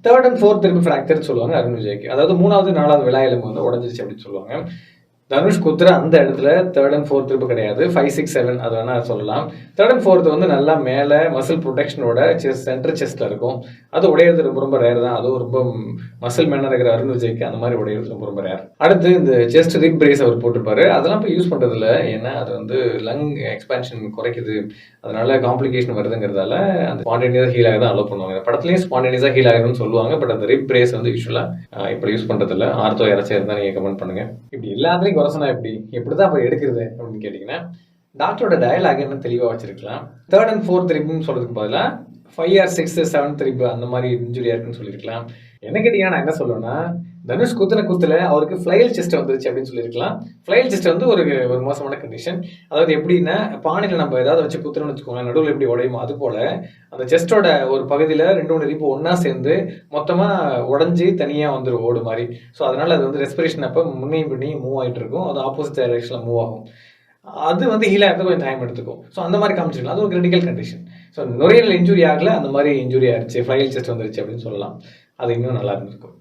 Third and fourth rib fracture சொல்லுவாங்க அருண் விஜய்க்கு. அதாவது 3வது 4வது விலா எலும்பு வந்து உடஞ்சிருச்சு அப்படின்னு சொல்லுவாங்க. தனுஷ் குத்துற அந்த இடத்துல தேர்ட் அண்ட் ஃபோர்த் ரிப் கிடையாது, 5, 6, 7 அது வேணா சொல்லலாம். தேர்ட் அண்ட் ஃபோர்த் வந்து நல்லா மேலே மசில் ப்ரொடெக்ஷனோட சென்டர் செஸ்ட்ல இருக்கும். அது உடையிறது ரொம்ப ரொம்ப ரேர் தான். அதுவும் ரொம்ப மசில் மேனாக இருக்கிற அருண் விஜய்க்கு அந்த மாதிரி உடையிறது ரொம்ப ரொம்ப ரேர். அடுத்து இந்த செஸ்ட் ரிப் பிரேஸ் அவர் போட்டிருப்பாரு. அதெல்லாம் இப்போ யூஸ் பண்றது இல்லை. ஏன்னா அது வந்து லங் எக்ஸ்பான்ஷன் குறைக்குது, அதனால காம்ப்ளிகேஷன் வருதுங்கிறதால அந்த ஸ்பான்டேனியஸாக ஹீல் ஆக தான் அலோவ் பண்ணுவாங்க. இந்த படத்துலையும் ஸ்பான்டேனியஸாக ஹீல் ஆகுதுன்னு சொல்லுவாங்க. பட் அந்த ரிப் பிரேஸ் வந்து யூஸ்வலாக இப்போ யூஸ் பண்றது இல்லை. ஆர்த்தோ யாராச்சும் இருந்தால் நீங்கள் கமெண்ட் பண்ணுங்க. இப்படி எல்லாத்துலேயும் குறைசனா எப்படிதான் அப்போ எடுக்கிறது அப்படின்னு கேட்டிங்கன்னா, டாக்டரோட டயலாக் என்ன தெளிவாக வச்சிருக்கலாம். தேர்ட் அண்ட் ஃபோர்த் ரிப்னு சொல்றதுக்கு பதிலாக 5 or 6, 7th ரிப் அந்த மாதிரி இன்ஜுரியா இருக்குன்னு சொல்லியிருக்கலாம். என்ன கேட்டீங்கன்னா நான் என்ன சொல்லுவேன்னா, தனுஷ் குத்துல அவருக்கு ஃப்ளைல் செஸ்ட் வந்துருச்சு அப்படின்னு சொல்லியிருக்கலாம். ஃப்ளைல் செஸ்ட் வந்து ஒரு மோசமான கண்டிஷன். அதாவது எப்படின்னா, பானையில் நம்ம ஏதாவது வச்சு குத்துறோம்னு வச்சுக்கோங்களேன், நடுவில் எப்படி உடையுமோ அது போல அந்த செஸ்டோட ஒரு பகுதியில் 2 ரிப்பு ஒன்றா சேர்ந்து மொத்தமாக உடஞ்சி தனியாக வந்துடும் ஓடு மாதிரி. ஸோ அதனால அது வந்து ரெஸ்பிரேஷன் அப்போ முன்னையும் பின்னையும் மூவ் ஆகிட்டு இருக்கும். அது ஆப்போசிட் டைரக்ஷனில் மூவ் ஆகும். அது வந்து ஹீல் ஆகிறது கொஞ்சம் டைம் எடுத்துக்கும். ஸோ அந்த மாதிரி காமிச்சிக்கலாம். அது ஒரு கிரிட்டிக்கல் கண்டிஷன். ஸோ நுரையீரல் இன்ஜுரி ஆகல, அந்த மாதிரி இன்ஜுரி ஆயிடுச்சு, ஃப்ளைல் செஸ்ட் வந்துருச்சு அப்படின்னு சொல்லலாம். அது இன்னும் நல்லா இருந்திருக்கும்.